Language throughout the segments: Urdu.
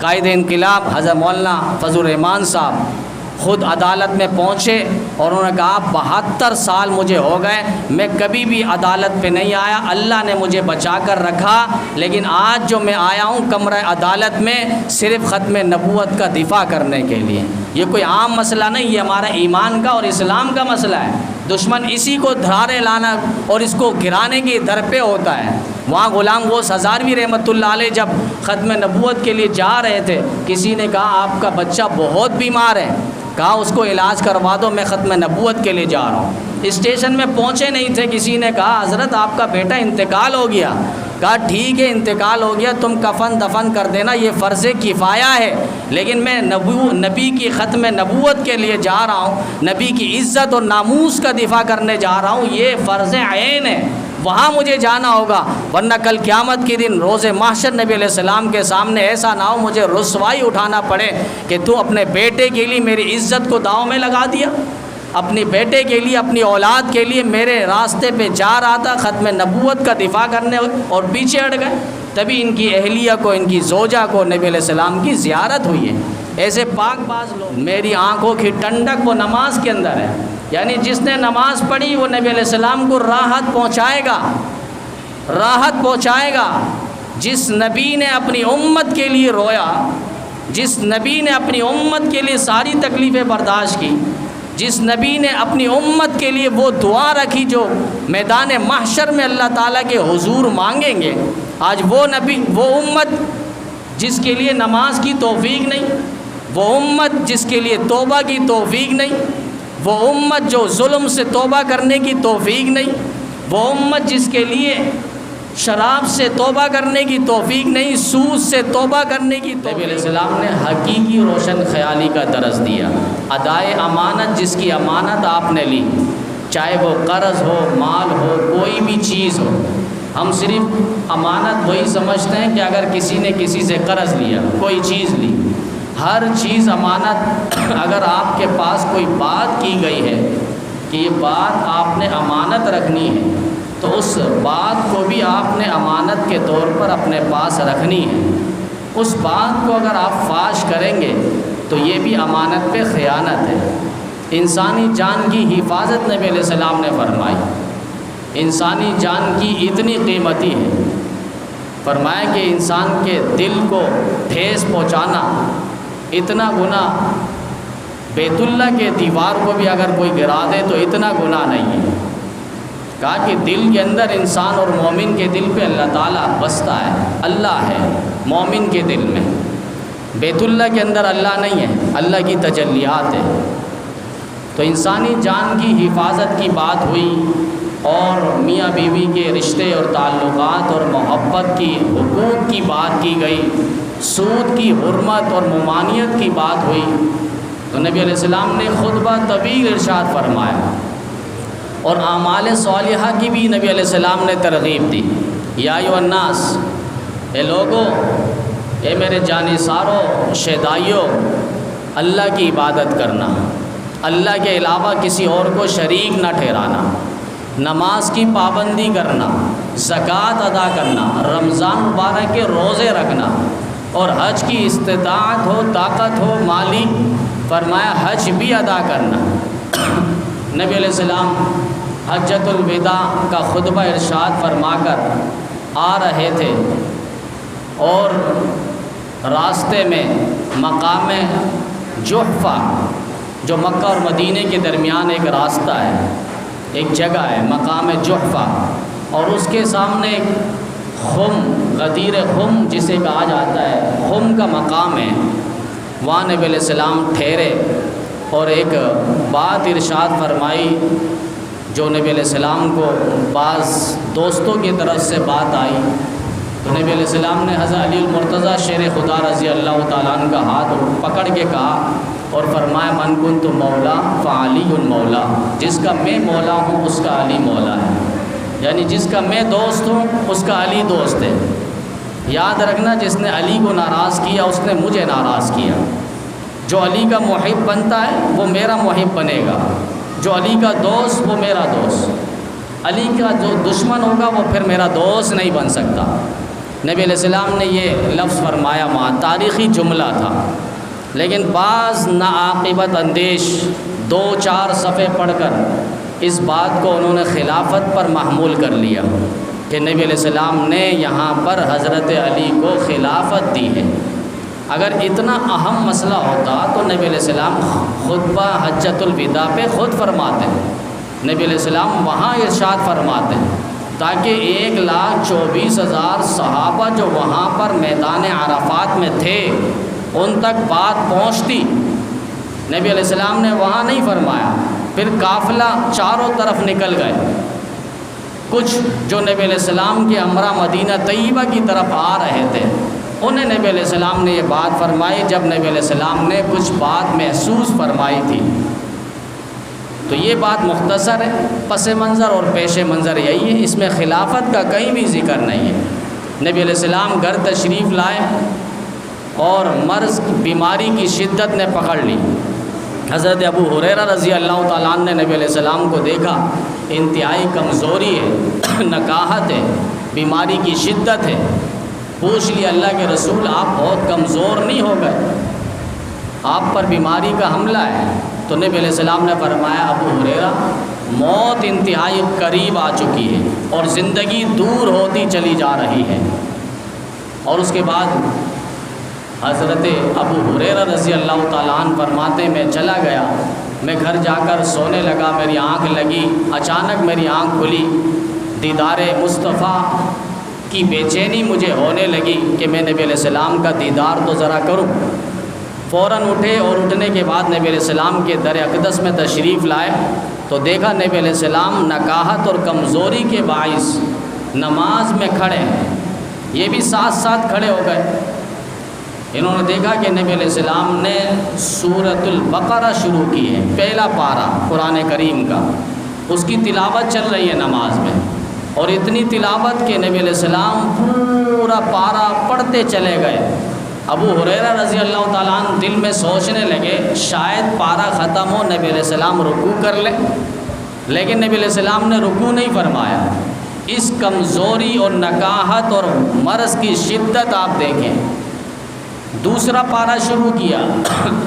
قائد انقلاب حضرت مولانا فضل الرحمان صاحب خود عدالت میں پہنچے اور انہوں نے کہا 72 سال مجھے ہو گئے، میں کبھی بھی عدالت پہ نہیں آیا، اللہ نے مجھے بچا کر رکھا، لیکن آج جو میں آیا ہوں کمرہ عدالت میں صرف ختم نبوت کا دفاع کرنے کے لیے۔ یہ کوئی عام مسئلہ نہیں، یہ ہمارا ایمان کا اور اسلام کا مسئلہ ہے۔ دشمن اسی کو دھرارے لانا اور اس کو گرانے کی در پہ ہوتا ہے۔ وہاں غلام غوث ہزاروی رحمۃ اللہ علیہ جب ختم نبوت کے لیے جا رہے تھے، کسی نے کہا آپ کا بچہ بہت بیمار ہے، کہا اس کو علاج کروا دو، میں ختم نبوت کے لیے جا رہا ہوں۔ اسٹیشن میں پہنچے نہیں تھے، کسی نے کہا حضرت آپ کا بیٹا انتقال ہو گیا، کہا ٹھیک ہے انتقال ہو گیا، تم کفن دفن کر دینا، یہ فرض کفایہ ہے، لیکن میں نبی کی ختم نبوت کے لیے جا رہا ہوں، نبی کی عزت اور ناموس کا دفاع کرنے جا رہا ہوں، یہ فرض عین ہے، وہاں مجھے جانا ہوگا، ورنہ کل قیامت کے دن روز محشر نبی علیہ السلام کے سامنے ایسا نہ ہو مجھے رسوائی اٹھانا پڑے کہ تو اپنے بیٹے کے لیے میری عزت کو داؤں میں لگا دیا، اپنی بیٹے کے لیے، اپنی اولاد کے لیے میرے راستے پہ جا رہا تھا ختم نبوت کا دفاع کرنے اور پیچھے ہٹ گئے۔ تبھی ان کی اہلیہ کو، ان کی زوجہ کو نبی علیہ السلام کی زیارت ہوئی ہے۔ ایسے پاک باز لوگ، میری آنکھوں کی ٹھنڈک وہ نماز کے اندر ہے، یعنی جس نے نماز پڑھی وہ نبی علیہ السلام کو راحت پہنچائے گا، راحت پہنچائے گا۔ جس نبی نے اپنی امت کے لیے رویا، جس نبی نے اپنی امت کے لیے ساری تکلیفیں برداشت کی، جس نبی نے اپنی امت کے لیے وہ دعا رکھی جو میدان محشر میں اللہ تعالیٰ کے حضور مانگیں گے، آج وہ نبی، وہ امت جس کے لیے نماز کی توفیق نہیں، وہ امت جس کے لیے توبہ کی توفیق نہیں، وہ امت جو ظلم سے توبہ کرنے کی توفیق نہیں، وہ امت جس کے لیے شراب سے توبہ کرنے کی توفیق نہیں، سود سے توبہ کرنے کی توفیق۔ نبی علیہ السلام نے حقیقی روشن خیالی کا درس دیا۔ ادائے امانت، جس کی امانت آپ نے لی، چاہے وہ قرض ہو، مال ہو، کوئی بھی چیز ہو، ہم صرف امانت وہی سمجھتے ہیں کہ اگر کسی نے کسی سے قرض لیا، کوئی چیز لی، ہر چیز امانت۔ اگر آپ کے پاس کوئی بات کی گئی ہے کہ یہ بات آپ نے امانت رکھنی ہے، تو اس بات کو بھی آپ نے امانت کے طور پر اپنے پاس رکھنی ہے۔ اس بات کو اگر آپ فاش کریں گے تو یہ بھی امانت پہ خیانت ہے۔ انسانی جان کی حفاظت نبی علیہ السلام نے فرمائی، انسانی جان کی اتنی قیمتی ہے، فرمایا کہ انسان کے دل کو ٹھیس پہنچانا اتنا گناہ، بیت اللہ کے دیوار کو بھی اگر کوئی گرا دے تو اتنا گناہ نہیں ہے۔ کہا کہ دل کے اندر انسان اور مومن کے دل پہ اللہ تعالیٰ بستا ہے، اللہ ہے مومن کے دل میں، بیت اللہ کے اندر اللہ نہیں ہے، اللہ کی تجلیات ہے۔ تو انسانی جان کی حفاظت کی بات ہوئی، اور میاں بیوی کے رشتے اور تعلقات اور محبت کی حقوق کی بات کی گئی، سود کی حرمت اور ممانعت کی بات ہوئی، تو نبی علیہ السلام نے خطبہ طویل ارشاد فرمایا، اور اعمال صالحہ کی بھی نبی علیہ السلام نے ترغیب دی۔ یا ایھا الناس، اے لوگو، اے میرے جانثارو، شیدائیو، اللہ کی عبادت کرنا، اللہ کے علاوہ کسی اور کو شریک نہ ٹھہرانا، نماز کی پابندی کرنا، زکوٰۃ ادا کرنا، رمضان مبارک کے روزے رکھنا، اور حج کی استطاعت ہو، طاقت ہو مالی، فرمایا حج بھی ادا کرنا۔ نبی علیہ السلام حجۃ الوداع کا خطبہ ارشاد فرما کر آ رہے تھے، اور راستے میں مقام جحفہ، جو مکہ اور مدینے کے درمیان ایک راستہ ہے، ایک جگہ ہے مقام جحفہ، اور اس کے سامنے خم، غدیر خم جسے کہا جاتا ہے، خم کا مقام ہے، وہاں نبی علیہ السلام ٹھہرے اور ایک بات ارشاد فرمائی جو نبی علیہ السلام کو بعض دوستوں کی طرف سے بات آئی، تو نبی علیہ السلام نے حضرت علی المرتضیٰ شیر خدا رضی اللہ تعالیٰ عنہ کا ہاتھ پکڑ کے کہا اور فرمایا من کنت مولا فعلی مولا، جس کا میں مولا ہوں اس کا علی مولا ہے، یعنی جس کا میں دوست ہوں اس کا علی دوست ہے۔ یاد رکھنا، جس نے علی کو ناراض کیا اس نے مجھے ناراض کیا۔ جو علی کا محب بنتا ہے وہ میرا محب بنے گا، جو علی کا دوست وہ میرا دوست، علی کا جو دشمن ہوگا وہ پھر میرا دوست نہیں بن سکتا۔ نبی علیہ السلام نے یہ لفظ فرمایا وہاں، تاریخی جملہ تھا، لیکن بعض ناعاقبت اندیش 2-4 صفحے پڑھ کر اس بات کو انہوں نے خلافت پر محمول کر لیا کہ نبی علیہ السلام نے یہاں پر حضرت علی کو خلافت دی ہے۔ اگر اتنا اہم مسئلہ ہوتا تو نبی علیہ السلام خطبہ حجۃ الوداع پہ خود فرماتے ہیں، نبی علیہ السلام وہاں ارشاد فرماتے ہیں تاکہ 1,24,000 صحابہ جو وہاں پر میدان عرفات میں تھے ان تک بات پہنچتی۔ نبی علیہ السلام نے وہاں نہیں فرمایا، پھر قافلہ چاروں طرف نکل گئے، کچھ جو نبی علیہ السلام کے ہمراہ مدینہ طیبہ کی طرف آ رہے تھے انہیں نبی علیہ السلام نے یہ بات فرمائی جب نبی علیہ السلام نے کچھ بات محسوس فرمائی تھی۔ تو یہ بات مختصر ہے، پس منظر اور پیش منظر یہی ہے، اس میں خلافت کا کہیں بھی ذکر نہیں ہے۔ نبی علیہ السلام گھر تشریف لائے اور مرض بیماری کی شدت نے پکڑ لی۔ حضرت ابو ہریرہ رضی اللہ تعالیٰ عنہ نے نبی علیہ السلام کو دیکھا، انتہائی کمزوری ہے، نکاہت ہے، بیماری کی شدت ہے۔ پوچھ لیا اللہ کے رسول آپ بہت کمزور نہیں ہو گئے، آپ پر بیماری کا حملہ ہے؟ تو نبی علیہ السلام نے فرمایا ابو ہریرہ موت انتہائی قریب آ چکی ہے اور زندگی دور ہوتی چلی جا رہی ہے۔ اور اس کے بعد حضرت ابو ہریرہ رضی اللہ تعالیٰ عنہ فرماتے میں چلا گیا، میں گھر جا کر سونے لگا، میری آنکھ لگی، اچانک میری آنکھ کھلی، دیدار مصطفیٰ کی بے چینی مجھے ہونے لگی کہ میں نبی علیہ السلام کا دیدار تو ذرا کروں۔ فوراً اٹھے اور اٹھنے کے بعد نبی علیہ السلام کے در اقدس میں تشریف لائے تو دیکھا نبی علیہ السلام نکاہت اور کمزوری کے باعث نماز میں کھڑے ہیں، یہ بھی ساتھ ساتھ کھڑے ہو گئے۔ انہوں نے دیکھا کہ نبی علیہ السلام نے سورۃ البقرہ شروع کی ہے، پہلا پارہ قرآن کریم کا، اس کی تلاوت چل رہی ہے نماز میں، اور اتنی تلاوت کہ نبی علیہ السلام پورا پارہ پڑھتے چلے گئے۔ ابو ہریرہ رضی اللہ تعالیٰ عنہ دل میں سوچنے لگے شاید پارہ ختم ہو نبی علیہ السلام رکوع کر لیں، لیکن نبی علیہ السلام نے رکوع نہیں فرمایا۔ اس کمزوری اور نکاہت اور مرض کی شدت آپ دیکھیں۔ دوسرا پارہ شروع کیا،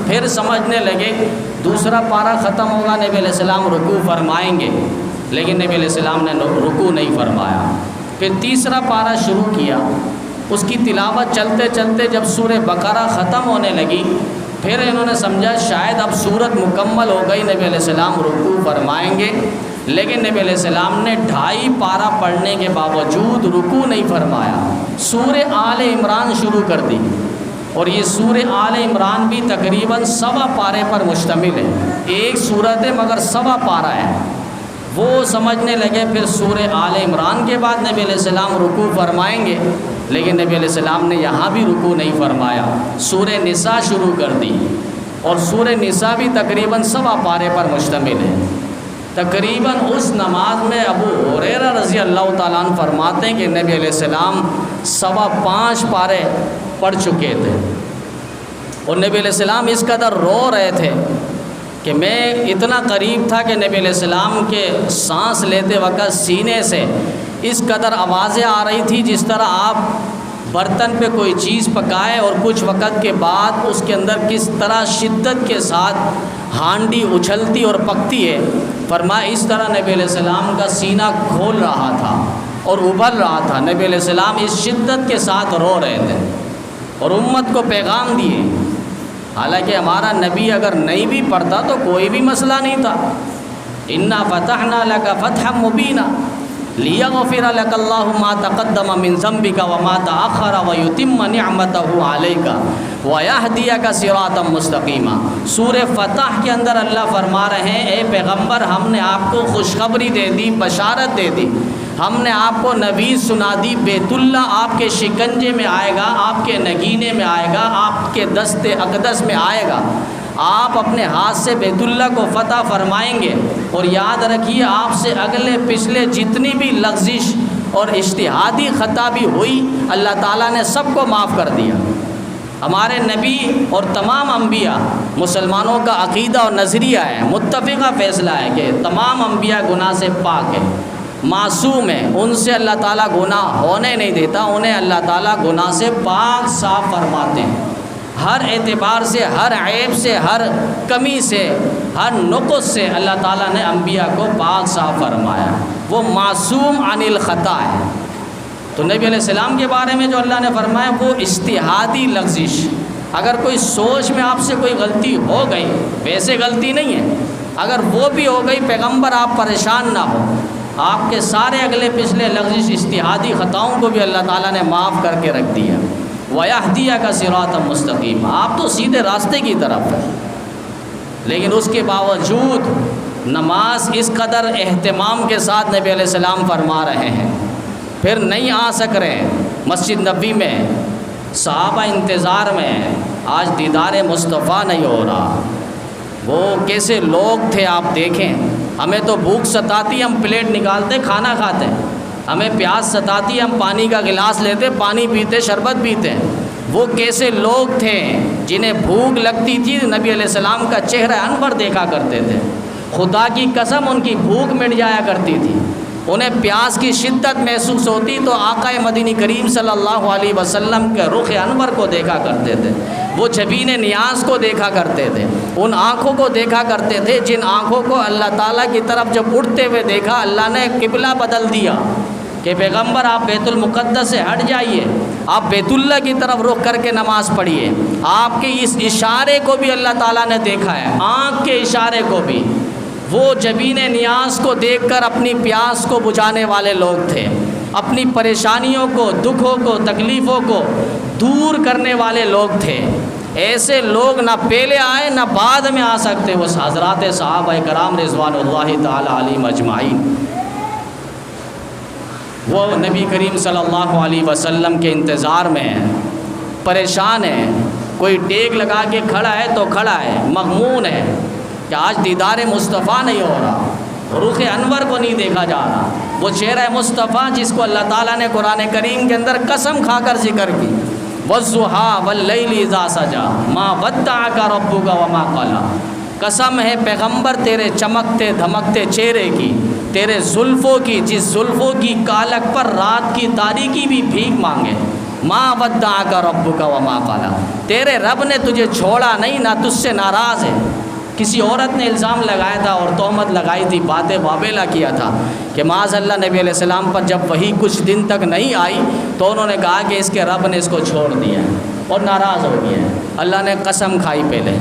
پھر سمجھنے لگے دوسرا پارہ ختم ہوگا نبی علیہ السلام رکوع فرمائیں گے، لیکن نبی علیہ السلام نے رکوع نہیں فرمایا۔ پھر تیسرا پارہ شروع کیا، اس کی تلاوت چلتے چلتے جب سورہ بقرہ ختم ہونے لگی پھر انہوں نے سمجھا شاید اب سورت مکمل ہو گئی، نبی علیہ السلام رکوع فرمائیں گے، لیکن نبی علیہ السلام نے 2.5 پارہ پڑھنے کے باوجود رکوع نہیں فرمایا، سورہ آل عمران شروع کر دی، اور یہ سورہ آل عمران بھی تقریباً 1.25 پارے پر مشتمل ہے، ایک سورت ہے مگر 1.25 پارہ ہے۔ وہ سمجھنے لگے پھر سورہ آل عمران کے بعد نبی علیہ السلام رکوع فرمائیں گے، لیکن نبی علیہ السلام نے یہاں بھی رکوع نہیں فرمایا، سورہ نساء شروع کر دی، اور سورہ نساء بھی تقریباً 1.25 پارے پر مشتمل ہے۔ تقریباً اس نماز میں ابو ہریرہ رضی اللہ تعالیٰ عنہ فرماتے ہیں کہ نبی علیہ السلام 5.25 پارے پڑھ چکے تھے، اور نبی علیہ السلام اس قدر رو رہے تھے کہ میں اتنا قریب تھا کہ نبی علیہ السلام کے سانس لیتے وقت سینے سے اس قدر آوازیں آ رہی تھی جس طرح آپ برتن پہ کوئی چیز پکائے اور کچھ وقت کے بعد اس کے اندر کس طرح شدت کے ساتھ ہانڈی اچھلتی اور پکتی ہے، فرمایا اس طرح نبی علیہ السلام کا سینہ کھول رہا تھا اور ابھر رہا تھا۔ نبی علیہ السلام اس شدت کے ساتھ رو رہے تھے اور امت کو پیغام دیے، حالانکہ ہمارا نبی اگر نہیں بھی پڑھتا تو کوئی بھی مسئلہ نہیں تھا۔ انا فتحنا لک فتحا مبینا لیغفر لک اللہ ما تقدم من ذنبک وما تأخر ویتم نعمته علیک ویہدیک صراطا مستقیما۔ سورہ فتح کے اندر اللہ فرما رہے ہیں اے پیغمبر ہم نے آپ کو خوشخبری دے دی، بشارت دے دی، ہم نے آپ کو نوید سنا دی، بیت اللہ آپ کے شکنجے میں آئے گا، آپ کے نگینے میں آئے گا، آپ کے دست اقدس میں آئے گا، آپ اپنے ہاتھ سے بیت اللہ کو فتح فرمائیں گے، اور یاد رکھیے آپ سے اگلے پچھلے جتنی بھی لغزش اور اجتہادی خطا بھی ہوئی اللہ تعالیٰ نے سب کو معاف کر دیا۔ ہمارے نبی اور تمام انبیاء مسلمانوں کا عقیدہ اور نظریہ ہے، متفقہ فیصلہ ہے کہ تمام انبیاء گناہ سے پاک ہیں، معصوم ہیں، ان سے اللہ تعالیٰ گناہ ہونے نہیں دیتا، انہیں اللہ تعالیٰ گناہ سے پاک صاف فرماتے ہیں، ہر اعتبار سے، ہر عیب سے، ہر کمی سے، ہر نقص سے اللہ تعالیٰ نے انبیاء کو پاک صاف فرمایا، وہ معصوم عن الخطا ہے۔ تو نبی علیہ السلام کے بارے میں جو اللہ نے فرمایا وہ اجتہادی لغزش، اگر کوئی سوچ میں آپ سے کوئی غلطی ہو گئی، ویسے غلطی نہیں ہے، اگر وہ بھی ہو گئی پیغمبر آپ پریشان نہ ہو، آپ کے سارے اگلے پچھلے لغزش اجتہادی خطاؤں کو بھی اللہ تعالیٰ نے معاف کر کے رکھ دیا۔ وَيَهْدِيَكَ صِرَاطًا مُسْتَقِيمًا، آپ تو سیدھے راستے کی طرف ہے، لیکن اس کے باوجود نماز اس قدر اہتمام کے ساتھ نبی علیہ السلام فرما رہے ہیں، پھر نہیں آ سک رہے مسجد نبوی میں، صحابہ انتظار میں، آج دیدار مصطفیٰ نہیں ہو رہا۔ وہ کیسے لوگ تھے آپ دیکھیں، ہمیں تو بھوک ستاتی، ہم پلیٹ نکالتے کھانا کھاتے، ہمیں پیاس ستاتی، ہم پانی کا گلاس لیتے پانی پیتے، شربت پیتے۔ وہ کیسے لوگ تھے جنہیں بھوک لگتی تھی، نبی علیہ السلام کا چہرہ انور دیکھا کرتے تھے، خدا کی قسم ان کی بھوک مٹ جایا کرتی تھی، انہیں پیاس کی شدت محسوس ہوتی تو آقا مدینی کریم صلی اللہ علیہ وسلم کے رخ انور کو دیکھا کرتے تھے، وہ جبین نیاز کو دیکھا کرتے تھے، ان آنکھوں کو دیکھا کرتے تھے جن آنکھوں کو اللہ تعالیٰ کی طرف جب اٹھتے ہوئے دیکھا، اللہ نے قبلہ بدل دیا کہ پیغمبر آپ بیت المقدس سے ہٹ جائیے، آپ بیت اللہ کی طرف رخ کر کے نماز پڑھیے۔ آپ کے اس اشارے کو بھی اللہ تعالیٰ نے دیکھا ہے، آنکھ کے اشارے کو بھی۔ وہ جبین نیاز کو دیکھ کر اپنی پیاس کو بجھانے والے لوگ تھے، اپنی پریشانیوں کو، دکھوں کو، تکلیفوں کو دور کرنے والے لوگ تھے۔ ایسے لوگ نہ پہلے آئے نہ بعد میں آ سکتے، وہ حضرات صحابہ کرام رضوان اللہ تعالی علیہم اجمعین۔ وہ نبی کریم صلی اللہ علیہ وسلم کے انتظار میں ہیں، پریشان ہیں، کوئی ٹیک لگا کے کھڑا ہے تو کھڑا ہے، مغمون ہے کہ آج دیدار مصطفیٰ نہیں ہو رہا، رخ انور کو نہیں دیکھا جا رہا، وہ چہرہ مصطفیٰ جس کو اللہ تعالیٰ نے قرآن کریم کے اندر قسم کھا کر ذکر کی، وَالضُّحَىٰ وَاللَّيْلِ إِذَا سَجَىٰ مَا وَدَّعَكَ رَبُّكَ وَمَا قَلَىٰ۔ قسم ہے پیغمبر تیرے چمکتے دھمکتے چہرے کی، تیرے زلفوں کی، جس زلفوں کی کالک پر رات کی تاریکی بھی بھیک مانگے، مَا وَدَّعَكَ رَبُّكَ وَمَا قَلَىٰ، تیرے رب نے تجھے چھوڑا نہیں، نہ تجھ سے ناراض ہے۔ کسی عورت نے الزام لگایا تھا اور تہمت لگائی تھی، باتیں بابیلا کیا تھا کہ معاذ اللہ نبی علیہ السلام پر جب وہی کچھ دن تک نہیں آئی تو انہوں نے کہا کہ اس کے رب نے اس کو چھوڑ دیا اور ناراض ہو گیا ہے۔ اللہ نے قسم کھائی، پہلے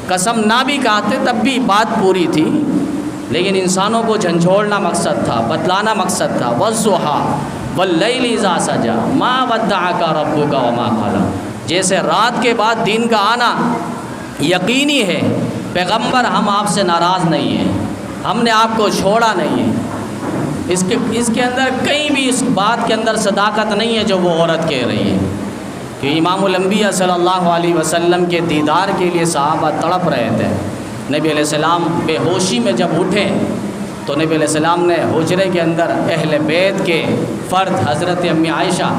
قسم نہ بھی کہتے تب بھی بات پوری تھی، لیکن انسانوں کو جھنجھوڑنا مقصد تھا، بتلانا مقصد تھا۔ وَالضُّحَىٰ وَاللَّيْلِ إِذَا سَجَىٰ مَا وَدَّعَكَ رَبُّكَ وَمَا قَلَىٰ۔ جیسے رات کے بعد دن کا آنا یقینی ہے، پیغمبر ہم آپ سے ناراض نہیں ہیں، ہم نے آپ کو چھوڑا نہیں ہے۔ اس کے اندر کہیں بھی اس بات کے اندر صداقت نہیں ہے جو وہ عورت کہہ رہی ہے، کہ امام الانبیاء صلی اللہ علیہ وسلم کے دیدار کے لیے صحابہ تڑپ رہے تھے۔ نبی علیہ السلام بے ہوشی میں جب اٹھے تو نبی علیہ السلام نے حجرے کے اندر اہل بیت کے فرد حضرت امی عائشہ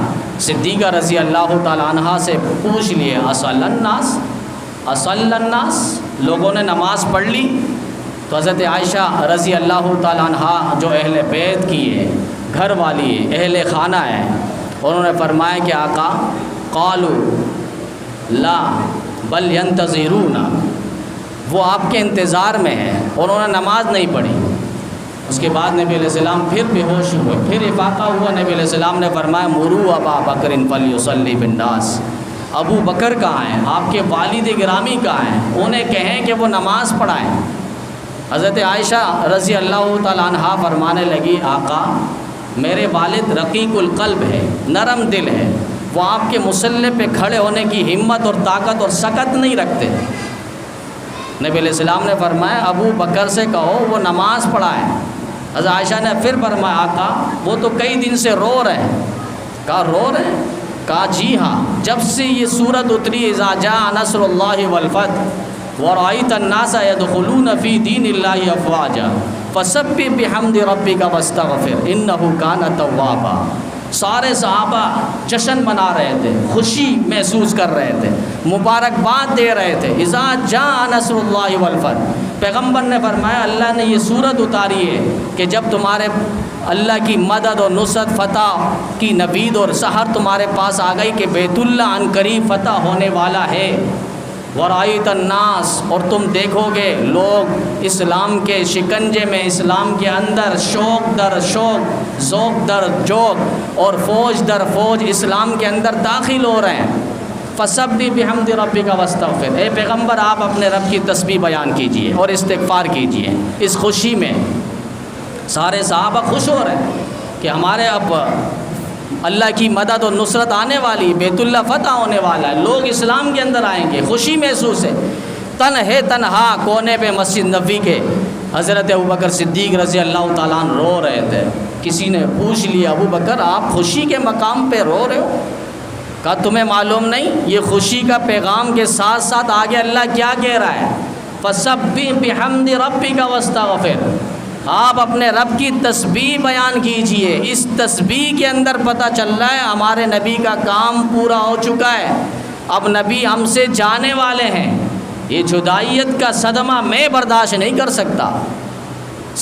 صدیقہ رضی اللہ تعالیٰ عنہا سے پوچھ لیے، اصلی الناس، اصلی الناس، لوگوں نے نماز پڑھ لی؟ تو حضرت عائشہ رضی اللہ تعالیٰ عنہا جو اہل بیت کی ہے، گھر والی ہے، اہل خانہ ہے، انہوں نے فرمایا کہ آقا قالوا لا بل ينتظرون، وہ آپ کے انتظار میں ہیں، انہوں نے نماز نہیں پڑھی۔ اس کے بعد نبی علیہ السلام پھر بے ہوش ہوئے، پھر افاقہ ہوا، نبی علیہ السلام نے فرمایا مروا ابا بکر فلیصلی بالناس، ابو بکر کہاں ہیں، آپ کے والد گرامی کہاں ہیں، انہیں کہیں کہ وہ نماز پڑھائیں۔ حضرت عائشہ رضی اللہ تعالیٰ عنہا فرمانے لگی، آقا میرے والد رقیق القلب ہے، نرم دل ہے، وہ آپ کے مصلی پہ کھڑے ہونے کی ہمت اور طاقت اور سکت نہیں رکھتے۔ نبی علیہ السلام نے فرمایا ابو بکر سے کہو وہ نماز پڑھائیں۔ حضرت عائشہ نے پھر فرمایا آقا وہ تو کئی دن سے رو رہے ہیں۔ کہا رو رہے ہیں؟ کہا جی ہاں، جب سے یہ سورت اتری اذا جاء نصر اللہ والفتح ورأیت الناس يدخلون فی دین اللہ افواجا فسبح بحمد ربک واستغفر انہ کان توابا، سارے صحابہ جشن منا رہے تھے، خوشی محسوس کر رہے تھے، مبارکباد دے رہے تھے۔ اذا جاء نصر اللہ والفتح، پیغمبر نے فرمایا اللہ نے یہ صورت اتاری ہے کہ جب تمہارے اللہ کی مدد اور نصرت فتح کی نوید اور سحر تمہارے پاس آ گئی کہ بیت اللہ عنقریب فتح ہونے والا ہے، ورائیت الناس، اور تم دیکھو گے لوگ اسلام کے شکنجے میں، اسلام کے اندر شوق در شوق، ذوق در ذوق اور فوج در فوج اسلام کے اندر داخل ہو رہے ہیں، فسبح بحمد ربک واستغفر، اے پیغمبر آپ اپنے رب کی تسبیح بیان کیجئے اور استغفار کیجئے۔ اس خوشی میں سارے صحابہ خوش ہو رہے ہیں کہ ہمارے اب اللہ کی مدد اور نصرت آنے والی، بیت اللہ فتح ہونے والا ہے، لوگ اسلام کے اندر آئیں گے، خوشی محسوس ہے۔ تنہا کونے پہ مسجد نبوی کے حضرت ابوبکر صدیق رضی اللہ تعالیٰ عنہ رو رہے تھے۔ کسی نے پوچھ لیا ابوبکر آپ خوشی کے مقام پہ رو رہے ہو؟ کہا تمہیں معلوم نہیں یہ خوشی کا پیغام کے ساتھ ساتھ آگے اللہ کیا کہہ رہا ہے، فسبح بحمد ربک واستغفر، آپ اپنے رب کی تسبیح بیان کیجئے۔ اس تسبیح کے اندر پتہ چل رہا ہے ہمارے نبی کا کام پورا ہو چکا ہے، اب نبی ہم سے جانے والے ہیں۔ یہ جدائیت کا صدمہ میں برداشت نہیں کر سکتا۔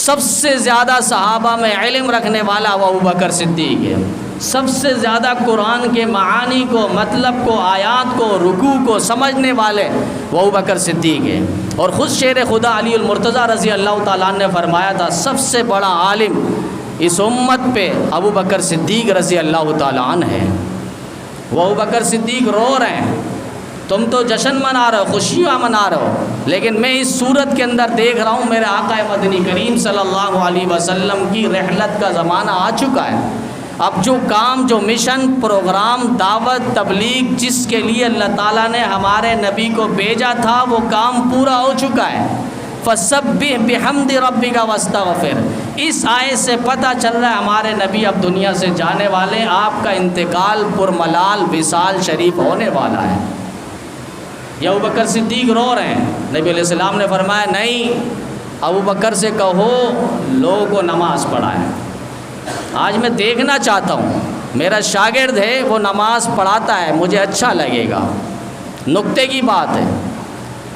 سب سے زیادہ صحابہ میں علم رکھنے والا وہ ابوبکر صدیق ہے، سب سے زیادہ قرآن کے معانی کو، مطلب کو، آیات کو، رکوع کو سمجھنے والے وہ ابوبکر صدیق ہے۔ اور خود شیر خدا علی المرتضیٰ رضی اللہ تعالیٰ عنہ نے فرمایا تھا سب سے بڑا عالم اس امت پہ ابوبکر صدیق رضی اللہ تعالیٰ عنہ ہے۔ وہ ابوبکر صدیق رو رہے ہیں، تم تو جشن منا رہے ہو، خوشیاں منا رہے ہو، لیکن میں اس صورت کے اندر دیکھ رہا ہوں میرے آقا مدنی کریم صلی اللہ علیہ وسلم کی رحلت کا زمانہ آ چکا ہے۔ اب جو کام، جو مشن، پروگرام، دعوت، تبلیغ جس کے لیے اللہ تعالیٰ نے ہمارے نبی کو بھیجا تھا وہ کام پورا ہو چکا ہے۔ فسبح بحمد ربک واستغفر، اس آیت سے پتہ چل رہا ہے ہمارے نبی اب دنیا سے جانے والے ہیں، آپ کا انتقال پرملال وصال شریف ہونے والا ہے۔ یہ ابوبکر صدیق رو رہے ہیں، نبی علیہ السلام نے فرمایا نہیں، ابوبکر سے کہو لوگوں کو نماز پڑھائیں۔ آج میں دیکھنا چاہتا ہوں، میرا شاگرد ہے وہ نماز پڑھاتا ہے، مجھے اچھا لگے گا۔ نکتے کی بات ہے،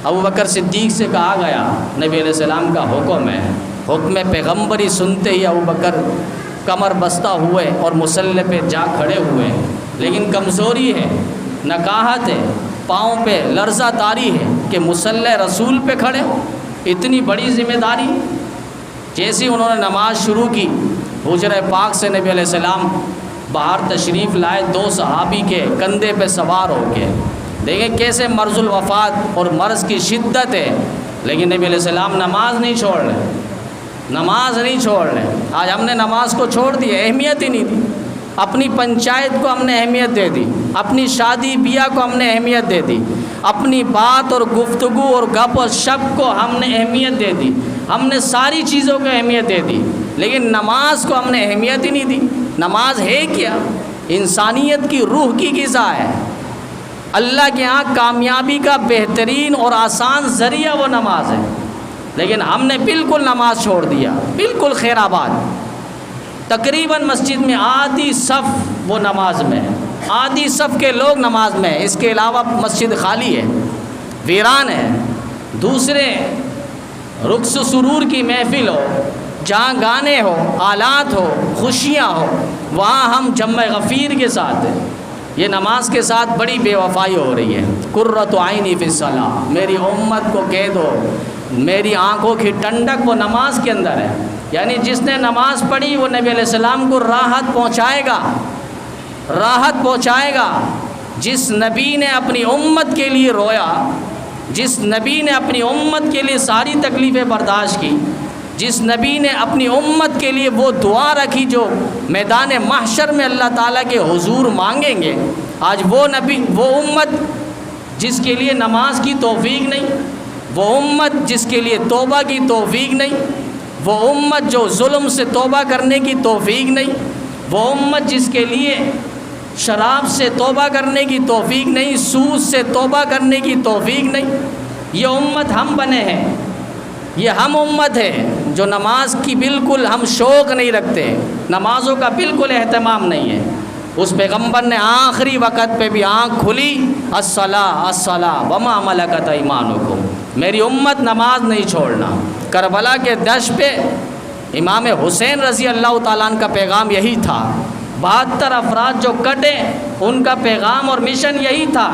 ابوبکر صدیق سے کہا گیا، نبی علیہ السلام کا حکم ہے، حکم پیغمبری سنتے ہی ابوبکر کمر بستہ ہوئے اور مصلی پہ جا کھڑے ہوئے، لیکن کمزوری ہے، نکاہت ہے، پاؤں پہ لرزہ طاری ہے کہ مصلی رسول پہ کھڑے ہو، اتنی بڑی ذمہ داری۔ جیسے انہوں نے نماز شروع کی، حجرہ پاک سے نبی علیہ السلام باہر تشریف لائے، دو صحابی کے کندھے پہ سوار ہو کے، دیکھیں کیسے مرض الوفات اور مرض کی شدت ہے، لیکن نبی علیہ السلام نماز نہیں چھوڑ رہے، نماز نہیں چھوڑ رہے۔ آج ہم نے نماز کو چھوڑ دی، اہمیت ہی نہیں دی، اپنی پنچایت کو ہم نے اہمیت دے دی، اپنی شادی بیاہ کو ہم نے اہمیت دے دی، اپنی بات اور گفتگو اور گپ و شپ کو ہم نے اہمیت دے دی، ہم نے ساری چیزوں کو اہمیت دے دی، لیکن نماز کو ہم نے اہمیت ہی نہیں دی۔ نماز ہے کیا؟ انسانیت کی روح کی غذا ہے، اللہ کے ہاں کامیابی کا بہترین اور آسان ذریعہ وہ نماز ہے، لیکن ہم نے بالکل نماز چھوڑ دیا، بالکل خیر آباد۔ تقریباً مسجد میں آدھی صف وہ نماز میں ہے، آدھی صف کے لوگ نماز میں ہیں، اس کے علاوہ مسجد خالی ہے، ویران ہے۔ دوسرے رقص و سرور کی محفل ہو، جہاں گانے ہو، آلات ہو، خوشیاں ہو، وہاں ہم جمع غفیر کے ساتھ ہیں۔ یہ نماز کے ساتھ بڑی بے وفائی ہو رہی ہے۔ قرۃ عینی فی الصلاۃ، میری امت کو کہہ دو میری آنکھوں کی ٹھنڈک وہ نماز کے اندر ہے، یعنی جس نے نماز پڑھی وہ نبی علیہ السلام کو راحت پہنچائے گا، راحت پہنچائے گا۔ جس نبی نے اپنی امت کے لیے رویا، جس نبی نے اپنی امت کے لیے ساری تکلیفیں برداشت کی، جس نبی نے اپنی امت کے لیے وہ دعا رکھی جو میدان محشر میں اللہ تعالیٰ کے حضور مانگیں گے، آج وہ نبی، وہ امت جس کے لیے نماز کی توفیق نہیں، وہ امت جس کے لیے توبہ کی توفیق نہیں، وہ امت جو ظلم سے توبہ کرنے کی توفیق نہیں، وہ امت جس کے لیے شراب سے توبہ کرنے کی توفیق نہیں، سود سے توبہ کرنے کی توفیق نہیں، یہ امت ہم بنے ہیں۔ یہ ہم امت ہے جو نماز کی بالکل ہم شوق نہیں رکھتے، نمازوں کا بالکل اہتمام نہیں ہے۔ اس پیغمبر نے آخری وقت پہ بھی آنکھ کھلی، الصلاۃ الصلاۃ وما ملکت ایمانکم، میری امت نماز نہیں چھوڑنا۔ کربلا کے دشت پہ امام حسین رضی اللہ تعالیٰ عنہ کا پیغام یہی تھا، 72 افراد جو کٹے ان کا پیغام اور مشن یہی تھا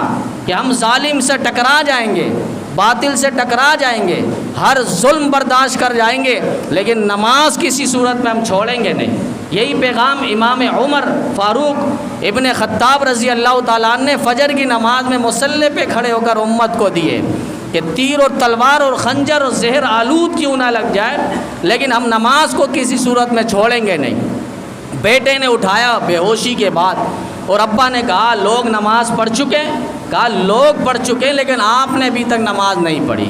کہ ہم ظالم سے ٹکرا جائیں گے، باطل سے ٹکرا جائیں گے، ہر ظلم برداشت کر جائیں گے، لیکن نماز کسی صورت میں ہم چھوڑیں گے نہیں۔ یہی پیغام امام عمر فاروق ابن خطاب رضی اللہ تعالیٰ عنہ نے فجر کی نماز میں مصلی پہ کھڑے ہو کر امت کو دیے کہ تیر اور تلوار اور خنجر اور زہر آلود کیوں نہ لگ جائے، لیکن ہم نماز کو کسی صورت میں چھوڑیں گے نہیں۔ بیٹے نے اٹھایا بے ہوشی کے بعد، اور ابا نے کہا لوگ نماز پڑھ چکے، کہا لوگ پڑھ چکے لیکن آپ نے ابھی تک نماز نہیں پڑھی۔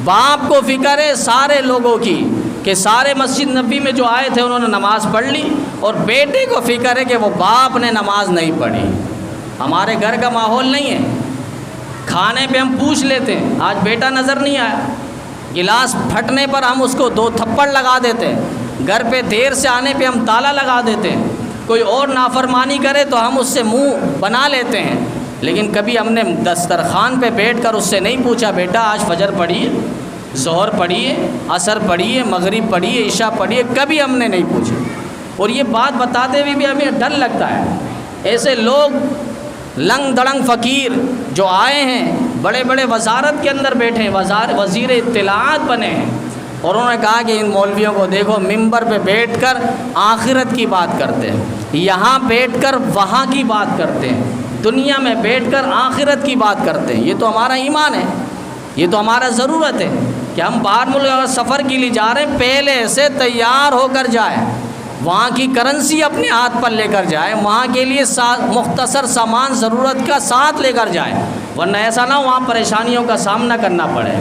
باپ کو فکر ہے سارے لوگوں کی کہ سارے مسجد نبی میں جو آئے تھے انہوں نے نماز پڑھ لی، اور بیٹے کو فکر ہے کہ وہ باپ نے نماز نہیں پڑھی۔ ہمارے گھر کا ماحول نہیں ہے، کھانے پہ ہم پوچھ لیتے ہیں آج بیٹا نظر نہیں آیا، گلاس پھٹنے پر ہم اس کو 2 تھپڑ لگا دیتے ہیں، گھر پہ دیر سے آنے پہ ہم تالا لگا دیتے ہیں، کوئی اور نافرمانی کرے تو ہم اس سے منہ بنا لیتے ہیں، لیکن کبھی ہم نے دسترخوان پہ بیٹھ کر اس سے نہیں پوچھا بیٹا آج فجر پڑھی ہے، ظہر پڑھی ہے، عصر پڑھی ہے، مغرب پڑھی ہے، عشاء پڑھی ہے، کبھی ہم نے نہیں پوچھی۔ اور یہ بات بتاتے ہوئے بھی ہمیں ڈر لگتا ہے، ایسے لوگ لنگ دڑنگ فقیر جو آئے ہیں، بڑے بڑے وزارت کے اندر بیٹھے ہیں، وزیر اطلاعات بنے ہیں، اور انہوں نے کہا کہ ان مولویوں کو دیکھو ممبر پہ بیٹھ کر آخرت کی بات کرتے ہیں، یہاں بیٹھ کر وہاں کی بات کرتے ہیں، دنیا میں بیٹھ کر آخرت کی بات کرتے ہیں۔ یہ تو ہمارا ایمان ہے، یہ تو ہمارا ضرورت ہے کہ ہم باہر ملک اگر سفر کے لیے جا رہے ہیں پہلے سے تیار ہو کر جائیں، وہاں کی کرنسی اپنے ہاتھ پر لے کر جائیں، وہاں کے لیے مختصر سامان ضرورت کا ساتھ لے کر جائیں، ورنہ ایسا نہ ہو وہاں پریشانیوں کا سامنا کرنا پڑے۔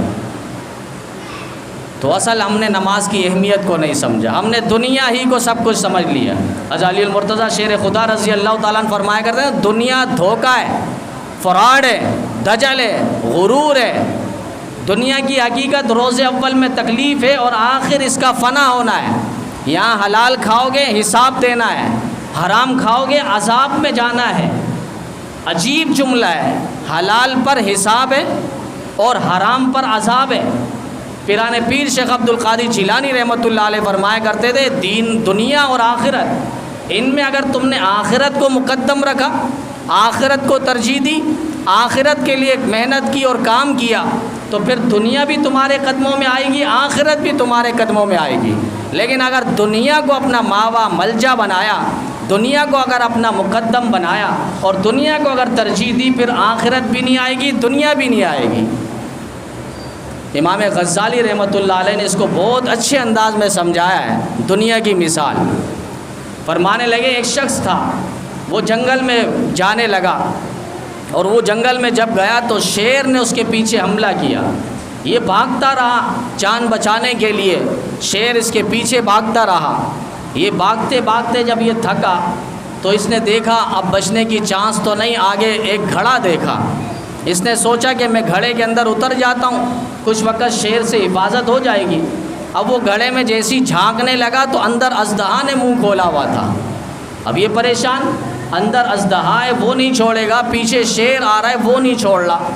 تو اصل ہم نے نماز کی اہمیت کو نہیں سمجھا، ہم نے دنیا ہی کو سب کچھ سمجھ لیا۔ حضرت علی المرتضیٰ شیر خدا رضی اللہ تعالیٰ عنہ فرمایا کرتے ہیں دنیا دھوکہ ہے، فراڈ ہے، دجل ہے، غرور ہے۔ دنیا کی حقیقت روز اول میں تکلیف ہے اور آخر اس کا فنا ہونا ہے۔ یہاں حلال کھاؤ گے حساب دینا ہے، حرام کھاؤ گے عذاب میں جانا ہے۔ عجیب جملہ ہے، حلال پر حساب ہے اور حرام پر عذاب ہے۔ پیران پیر شیخ عبد القادر جیلانی رحمۃ اللہ علیہ فرمایا کرتے تھے دین دنیا اور آخرت، ان میں اگر تم نے آخرت کو مقدم رکھا، آخرت کو ترجیح دی، آخرت کے لیے محنت کی اور کام کیا، تو پھر دنیا بھی تمہارے قدموں میں آئے گی، آخرت بھی تمہارے قدموں میں آئے گی۔ لیکن اگر دنیا کو اپنا ماوا ملجا بنایا، دنیا کو اگر اپنا مقدم بنایا اور دنیا کو اگر ترجیح دی، پھر آخرت بھی نہیں آئے گی، دنیا بھی نہیں آئے گی۔ امام غزالی رحمۃ اللہ علیہ نے اس کو بہت اچھے انداز میں سمجھایا ہے، دنیا کی مثال۔ فرمانے لگے ایک شخص تھا، وہ جنگل میں جانے لگا، اور وہ جنگل میں جب گیا تو شیر نے اس کے پیچھے حملہ کیا۔ یہ بھاگتا رہا جان بچانے کے لیے، شیر اس کے پیچھے بھاگتا رہا۔ یہ بھاگتے بھاگتے جب یہ تھکا تو اس نے دیکھا اب بچنے کی چانس تو نہیں، آگے ایک گھڑا دیکھا۔ اس نے سوچا کہ میں گھڑے کے اندر اتر جاتا ہوں، کچھ وقت شیر سے حفاظت ہو جائے گی۔ اب وہ گھڑے میں جیسی جھانکنے لگا تو اندر اژدہا نے منہ کھولا ہوا تھا۔ اب یہ پریشان، اندر اژدہا ہے وہ نہیں چھوڑے گا، پیچھے شیر آ رہا ہے وہ نہیں چھوڑ رہا۔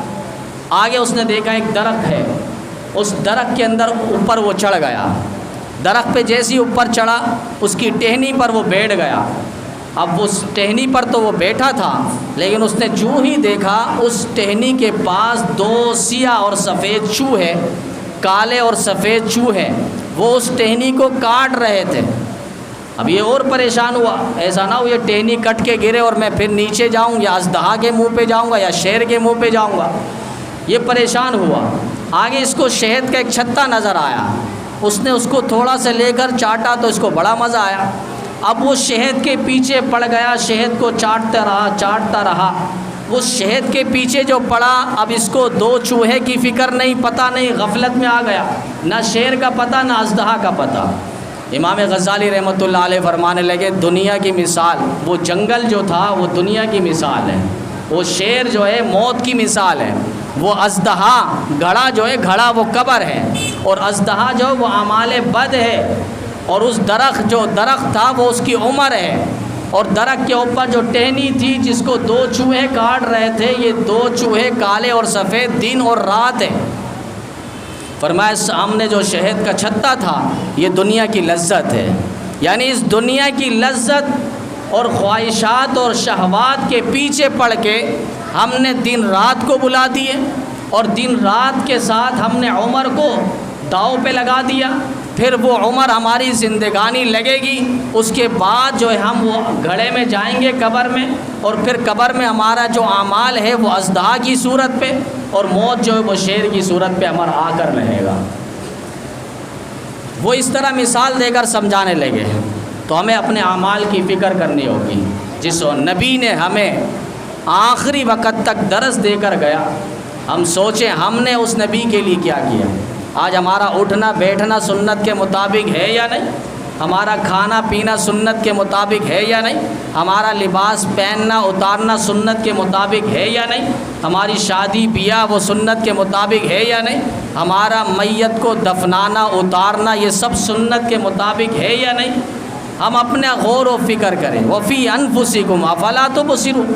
آگے اس نے دیکھا ایک درخت ہے، اس درخت کے اندر اوپر وہ چڑھ گیا۔ درخت پہ جیسی اوپر چڑھا اس کی ٹہنی پر وہ بیٹھ گیا۔ اب اس ٹہنی پر تو وہ بیٹھا تھا، لیکن اس نے جو ہی دیکھا اس ٹہنی کے پاس 2 سیاہ اور سفید چوہے، کالے اور سفید چوہے، وہ اس ٹہنی کو کاٹ رہے تھے۔ اب یہ اور پریشان ہوا، ایسا نہ ہو یہ ٹہنی کٹ کے گرے اور میں پھر نیچے جاؤں، یا اژدہا کے منہ پہ جاؤں گا یا شیر کے منہ پہ جاؤں گا۔ یہ پریشان ہوا۔ آگے اس کو شہد کا ایک چھتا نظر آیا، اس نے اس کو تھوڑا سا لے کر چاٹا تو اس کو بڑا مزہ آیا۔ اب وہ شہد کے پیچھے پڑ گیا، شہد کو چاٹتا رہا۔ وہ شہد کے پیچھے جو پڑا، اب اس کو 2 چوہے کی فکر نہیں، پتہ نہیں، غفلت میں آ گیا، نہ شیر کا پتہ نہ اژدہا کا پتہ۔ امام غزالی رحمۃ اللہ علیہ فرمانے لگے دنیا کی مثال، وہ جنگل جو تھا وہ دنیا کی مثال ہے، وہ شیر جو ہے موت کی مثال ہے، وہ اژدہا گھڑا جو ہے گھڑا وہ قبر ہے، اور اژدہا جو وہ اعمال بد ہے، اور اس درخت جو درخت تھا وہ اس کی عمر ہے۔ اور درخت کے اوپر جو ٹہنی تھی جس کو 2 چوہے کاٹ رہے تھے، یہ 2 چوہے کالے اور سفید دن اور رات ہے۔ فرمایا سامنے جو شہد کا چھتا تھا یہ دنیا کی لذت ہے، یعنی اس دنیا کی لذت اور خواہشات اور شہوات کے پیچھے پڑ کے ہم نے دن رات کو بلا دیے، اور دن رات کے ساتھ ہم نے عمر کو داؤ پہ لگا دیا۔ پھر وہ عمر ہماری زندگانی لگے گی، اس کے بعد جو ہے ہم وہ گھڑے میں جائیں گے قبر میں، اور پھر قبر میں ہمارا جو اعمال ہے وہ اژدہا کی صورت پہ، اور موت جو ہے وہ شیر کی صورت پہ ہمارا آ کر رہے گا۔ وہ اس طرح مثال دے کر سمجھانے لگے، تو ہمیں اپنے اعمال کی فکر کرنی ہوگی۔ جس نبی نے ہمیں آخری وقت تک درس دے کر گیا، ہم سوچیں ہم نے اس نبی کے لیے کیا کیا۔ آج ہمارا اٹھنا بیٹھنا سنت کے مطابق ہے یا نہیں؟ ہمارا کھانا پینا سنت کے مطابق ہے یا نہیں؟ ہمارا لباس پہننا اتارنا سنت کے مطابق ہے یا نہیں؟ ہماری شادی بیاہ وہ سنت کے مطابق ہے یا نہیں؟ ہمارا میت کو دفنانا اتارنا یہ سب سنت کے مطابق ہے یا نہیں؟ ہم اپنا غور و فکر کریں۔ وفی انفسکم افلا تبصرون۔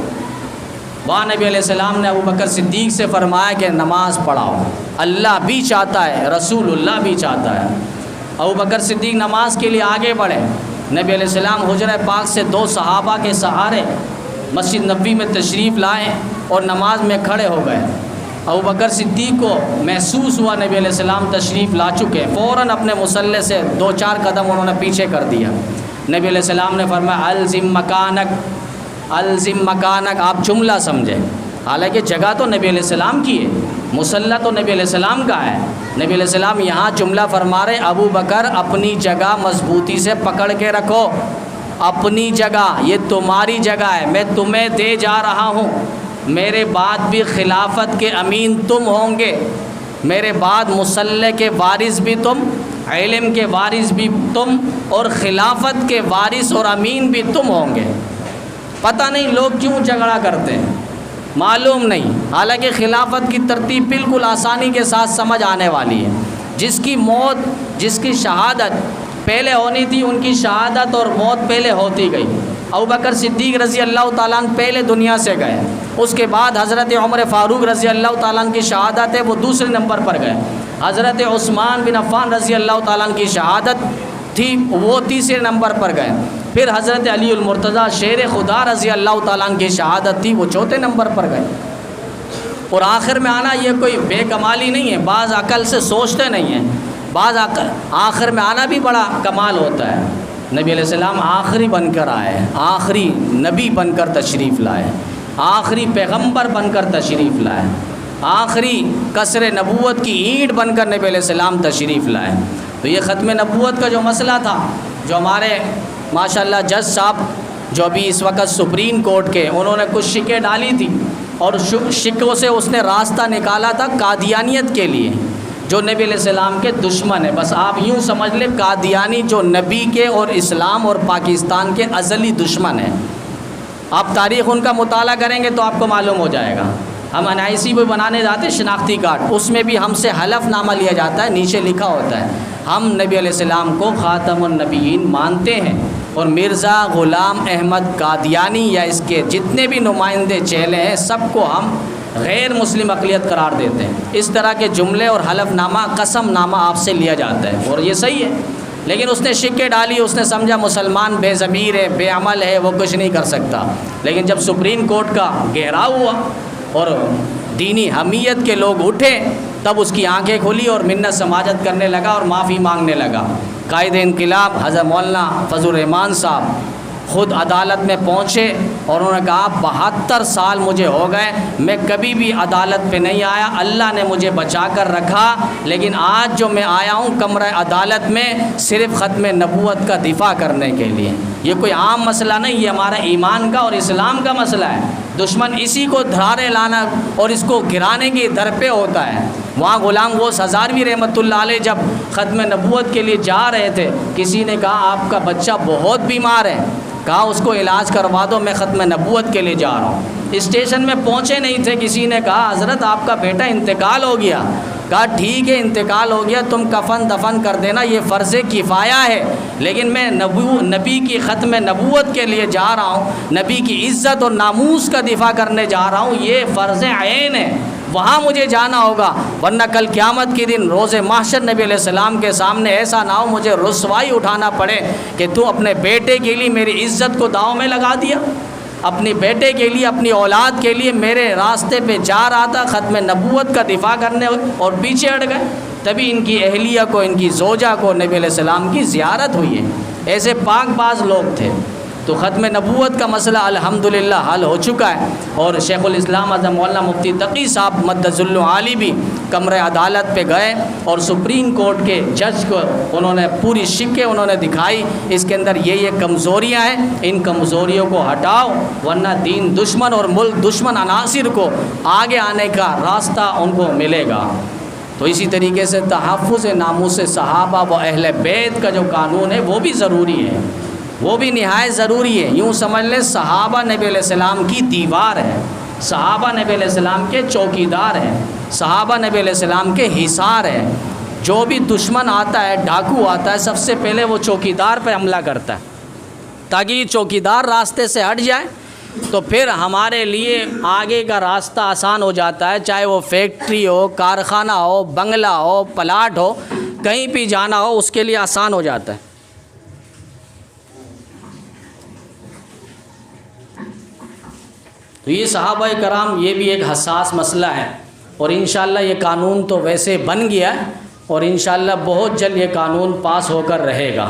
وہاں نبی علیہ السلام نے ابو بکر صدیق سے فرمایا کہ نماز پڑھاؤ، اللہ بھی چاہتا ہے، رسول اللہ بھی چاہتا ہے۔ ابو بکر صدیق نماز کے لیے آگے بڑھے۔ نبی علیہ السلام حجرہ پاک سے 2 صحابہ کے سہارے مسجد نبوی میں تشریف لائے اور نماز میں کھڑے ہو گئے۔ ابو بکر صدیق کو محسوس ہوا نبی علیہ السلام تشریف لا چکے، فوراً اپنے مصلی سے 2-4 قدم انہوں نے پیچھے کر دیا۔ نبی علیہ السلام نے فرمایا الزم مکانک، الزم مکانک، آپ جملہ سمجھیں، حالانکہ جگہ تو نبی علیہ السلام کی ہے، مصلی تو نبی علیہ السلام کا ہے۔ نبی علیہ السلام یہاں جملہ فرما رہے ابو بکر اپنی جگہ مضبوطی سے پکڑ کے رکھو، اپنی جگہ، یہ تمہاری جگہ ہے، میں تمہیں دے جا رہا ہوں، میرے بعد بھی خلافت کے امین تم ہوں گے، میرے بعد مصلی کے وارث بھی تم، علم کے وارث بھی تم، اور خلافت کے وارث اور امین بھی تم ہوں گے۔ پتہ نہیں لوگ کیوں جھگڑا کرتے ہیں، معلوم نہیں، حالانکہ خلافت کی ترتیب بالکل آسانی کے ساتھ سمجھ آنے والی ہے۔ جس کی موت، جس کی شہادت پہلے ہونی تھی، ان کی شہادت اور موت پہلے ہوتی گئی۔ ابو بکر صدیق رضی اللہ تعالیٰ عنہ پہلے دنیا سے گئے، اس کے بعد حضرت عمر فاروق رضی اللہ تعالیٰ عنہ کی شہادت ہے وہ دوسرے نمبر پر گئے، حضرت عثمان بن عفان رضی اللہ تعالیٰ عنہ کی شہادت تھی وہ تیسرے نمبر پر گئے، پھر حضرت علی المرتضیٰ شیر خدا رضی اللہ تعالیٰ عنہ کی شہادت تھی وہ چوتھے نمبر پر گئے۔ اور آخر میں آنا یہ کوئی بے کمالی نہیں ہے، بعض عقل سے سوچتے نہیں ہیں، بعض آخر میں آنا بھی بڑا کمال ہوتا ہے۔ نبی علیہ السلام آخری بن کر آئے، آخری نبی بن کر تشریف لائے، آخری پیغمبر بن کر تشریف لائے، آخری قصر نبوت کی اینٹ بن کر نبی علیہ السلام تشریف لائے۔ تو یہ ختم نبوت کا جو مسئلہ تھا، جو ہمارے ماشاءاللہ جج صاحب جو ابھی اس وقت سپریم کورٹ کے، انہوں نے کچھ شکیں ڈالی تھی، اور شکوں سے اس نے راستہ نکالا تھا قادیانیت کے لیے، جو نبی علیہ السلام کے دشمن ہے۔ بس آپ یوں سمجھ لیں قادیانی جو نبی کے اور اسلام اور پاکستان کے ازلی دشمن ہیں۔ آپ تاریخ ان کا مطالعہ کریں گے تو آپ کو معلوم ہو جائے گا۔ ہم NIC بھی بنانے جاتے ہیں شناختی کارڈ، اس میں بھی ہم سے حلف نامہ لیا جاتا ہے، نیچے لکھا ہوتا ہے ہم نبی علیہ السلام کو خاتم النبیین مانتے ہیں، اور مرزا غلام احمد قادیانی یا اس کے جتنے بھی نمائندے چہلے ہیں سب کو ہم غیر مسلم اقلیت قرار دیتے ہیں۔ اس طرح کے جملے اور حلف نامہ قسم نامہ آپ سے لیا جاتا ہے، اور یہ صحیح ہے، لیکن اس نے شکے ڈالی، اس نے سمجھا مسلمان بے ضمیر ہے، بے عمل ہے، وہ کچھ نہیں کر سکتا۔ لیکن جب سپریم کورٹ کا گھیراؤ ہوا اور دینی حمیت کے لوگ اٹھے، تب اس کی آنکھیں کھلی اور منت سماجت کرنے لگا اور معافی مانگنے لگا۔ قائد انقلاب حضرت مولانا فضل الرحمان صاحب خود عدالت میں پہنچے اور انہوں نے کہا 72 سال مجھے ہو گئے، میں کبھی بھی عدالت پہ نہیں آیا، اللہ نے مجھے بچا کر رکھا، لیکن آج جو میں آیا ہوں کمرہ عدالت میں صرف ختم نبوت کا دفاع کرنے کے لیے۔ یہ کوئی عام مسئلہ نہیں، یہ ہمارا ایمان کا اور اسلام کا مسئلہ ہے۔ دشمن اسی کو دھرارے لانا اور اس کو گرانے کی در پہ ہوتا ہے۔ وہاں غلام غوث ہزاروی رحمۃ اللہ علیہ جب ختم نبوت کے لیے جا رہے تھے، کسی نے کہا آپ کا بچہ بہت بیمار ہے، کہا اس کو علاج کروا دو، میں ختم نبوت کے لیے جا رہا ہوں۔ اسٹیشن میں پہنچے نہیں تھے، کسی نے کہا حضرت آپ کا بیٹا انتقال ہو گیا، کہا ٹھیک ہے انتقال ہو گیا، تم کفن دفن کر دینا، یہ فرض کفایہ ہے، لیکن میں نبی کی ختم نبوت کے لیے جا رہا ہوں، نبی کی عزت اور ناموس کا دفاع کرنے جا رہا ہوں، یہ فرض عین ہے، وہاں مجھے جانا ہوگا، ورنہ کل قیامت کے دن روز محشر نبی علیہ السلام کے سامنے ایسا نہ ہو مجھے رسوائی اٹھانا پڑے کہ تو اپنے بیٹے کے لیے میری عزت کو داؤ میں لگا دیا، اپنی بیٹے کے لیے، اپنی اولاد کے لیے میرے راستے پہ جا رہا تھا ختم نبوت کا دفاع کرنے اور پیچھے ہٹ گئے۔ تبھی ان کی اہلیہ کو، ان کی زوجہ کو نبی علیہ السلام کی زیارت ہوئی ہے۔ ایسے پاک باز لوگ تھے۔ تو ختم نبوت کا مسئلہ الحمدللہ حل ہو چکا ہے، اور شیخ الاسلام حضرت مولانا مفتی تقی صاحب مدظ العالی بھی کمرہ عدالت پہ گئے اور سپریم کورٹ کے جج کو انہوں نے پوری شکیں انہوں نے دکھائی، اس کے اندر یہ کمزوریاں ہیں، ان کمزوریوں کو ہٹاؤ ورنہ دین دشمن اور ملک دشمن عناصر کو آگے آنے کا راستہ ان کو ملے گا۔ تو اسی طریقے سے تحفظ ناموس صحابہ و اہل بیت کا جو قانون ہے وہ بھی ضروری ہے، وہ بھی نہایت ضروری ہے۔ یوں سمجھ لیں صحابہ نبی علیہ السلام کی دیوار ہے، صحابہ نبی علیہ السلام کے چوکیدار ہیں، صحابہ نبی علیہ السلام کے حصار ہیں۔ جو بھی دشمن آتا ہے، ڈاکو آتا ہے، سب سے پہلے وہ چوکیدار پہ حملہ کرتا ہے، تاکہ یہ چوکیدار راستے سے ہٹ جائے تو پھر ہمارے لیے آگے کا راستہ آسان ہو جاتا ہے، چاہے وہ فیکٹری ہو، کارخانہ ہو، بنگلہ ہو، پلاٹ ہو، کہیں بھی جانا ہو اس کے لیے آسان ہو جاتا ہے۔ تو یہ صحابہ کرام یہ بھی ایک حساس مسئلہ ہے، اور انشاءاللہ یہ قانون تو ویسے بن گیا ہے اور انشاءاللہ بہت جلد یہ قانون پاس ہو کر رہے گا۔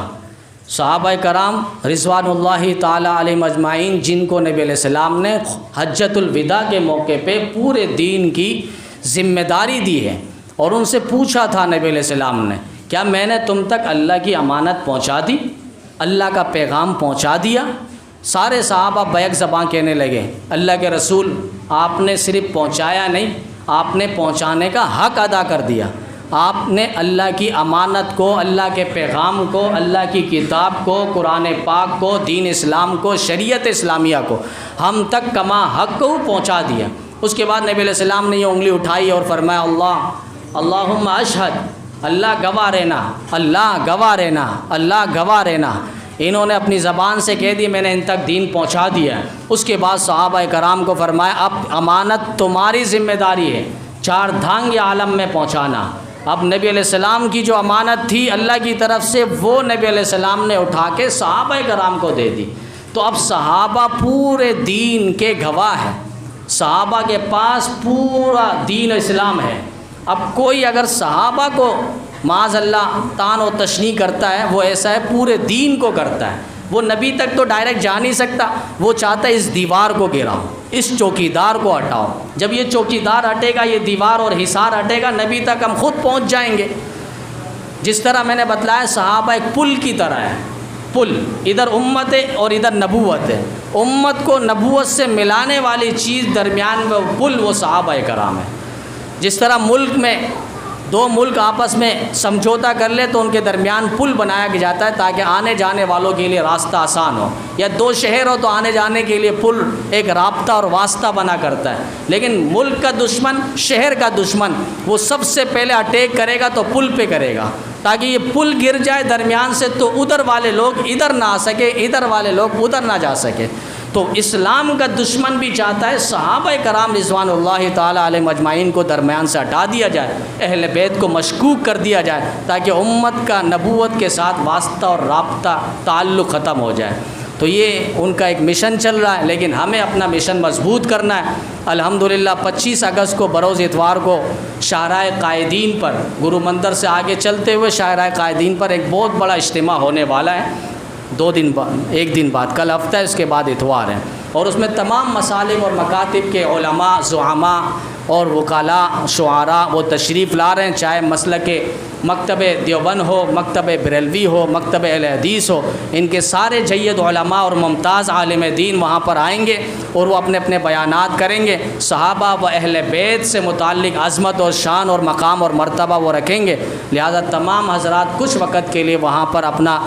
صحابہ کرام رضوان اللہ تعالیٰ علیہم اجمعین، جن کو نبی علیہ السلام نے حجۃ الوداع کے موقع پہ پورے دین کی ذمہ داری دی ہے، اور ان سے پوچھا تھا نبی علیہ السلام نے، کیا میں نے تم تک اللہ کی امانت پہنچا دی، اللہ کا پیغام پہنچا دیا؟ سارے صحابہ بیک زباں کہنے لگے، اللہ کے رسول آپ نے صرف پہنچایا نہیں، آپ نے پہنچانے کا حق ادا کر دیا، آپ نے اللہ کی امانت کو، اللہ کے پیغام کو، اللہ کی کتاب کو، قرآن پاک کو، دین اسلام کو، شریعت اسلامیہ کو ہم تک کما حق کو پہنچا دیا۔ اس کے بعد نبی علیہ السلام نے یہ انگلی اٹھائی اور فرمایا، اللہم اشہد، اللہ گواہ رہنا، اللہ گواہ رہنا، اللہ گواہ رہنا۔ انہوں نے اپنی زبان سے کہہ دی میں نے ان تک دین پہنچا دیا ہے۔ اس کے بعد صحابہ کرام کو فرمایا اب امانت تمہاری ذمہ داری ہے، چار دھانگ عالم میں پہنچانا۔ اب نبی علیہ السلام کی جو امانت تھی اللہ کی طرف سے، وہ نبی علیہ السلام نے اٹھا کے صحابہ کرام کو دے دی۔ تو اب صحابہ پورے دین کے گواہ ہیں، صحابہ کے پاس پورا دین اسلام ہے۔ اب کوئی اگر صحابہ کو معاذ اللہ طعن و تشنیع کرتا ہے، وہ ایسا ہے پورے دین کو کرتا ہے۔ وہ نبی تک تو ڈائریکٹ جا نہیں سکتا، وہ چاہتا ہے اس دیوار کو گراؤ، اس چوکیدار کو ہٹاؤ۔ جب یہ چوکیدار ہٹے گا، یہ دیوار اور حصار ہٹے گا، نبی تک ہم خود پہنچ جائیں گے۔ جس طرح میں نے بتلایا صحابہ ایک پل کی طرح ہے، پل، ادھر امت ہے اور ادھر نبوت ہے، امت کو نبوت سے ملانے والی چیز درمیان میں پل، وہ صحابہ کرام ہے۔ جس طرح ملک میں دو ملک آپس میں سمجھوتا کر لے تو ان کے درمیان پل بنایا جاتا ہے تاکہ آنے جانے والوں کے لیے راستہ آسان ہو، یا دو شہر ہو تو آنے جانے کے لیے پل ایک رابطہ اور واسطہ بنا کرتا ہے۔ لیکن ملک کا دشمن، شہر کا دشمن، وہ سب سے پہلے اٹیک کرے گا تو پل پہ کرے گا، تاکہ یہ پل گر جائے درمیان سے تو ادھر والے لوگ ادھر نہ آ سکے، ادھر والے لوگ ادھر نہ جا سکے۔ تو اسلام کا دشمن بھی چاہتا ہے صحابہ کرام رضوان اللہ تعالیٰ علیہ مجمعین کو درمیان سے ہٹا دیا جائے، اہل بیت کو مشکوک کر دیا جائے، تاکہ امت کا نبوت کے ساتھ واسطہ اور رابطہ تعلق ختم ہو جائے۔ تو یہ ان کا ایک مشن چل رہا ہے، لیکن ہمیں اپنا مشن مضبوط کرنا ہے۔ الحمدللہ 25 اگست کو بروز اتوار کو شاہراہ قائدین پر، گرو مندر سے آگے چلتے ہوئے شاہراہ قائدین پر ایک بہت بڑا اجتماع ہونے والا ہے، 2 دن بعد، 1 دن بعد، کل ہفتہ ہے، اس کے بعد اتوار ہے، اور اس میں تمام مسالک اور مکاتب کے علماء، زعماء اور وکلاء، شعراء وہ تشریف لا رہے ہیں، چاہے مسلک مکتب دیوبند ہو، مکتب بریلوی ہو، مکتب اہل حدیث ہو، ان کے سارے جید علماء اور ممتاز عالم دین وہاں پر آئیں گے اور وہ اپنے اپنے بیانات کریں گے، صحابہ و اہل بیت سے متعلق عظمت اور شان اور مقام اور مرتبہ وہ رکھیں گے۔ لہذا تمام حضرات کچھ وقت کے لیے وہاں پر اپنا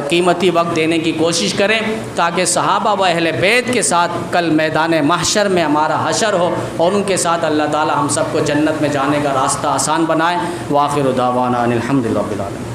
قیمتی وقت دینے کی کوشش کریں، تاکہ صحابہ و اہل بیت کے ساتھ کل میدان محشر میں ہمارا حشر ہو اور ان کے ساتھ اللہ اللہ تعالی ہم سب کو جنت میں جانے کا راستہ آسان بنائے۔ وآخر دعوانا ان الحمد للہ رب العالمین۔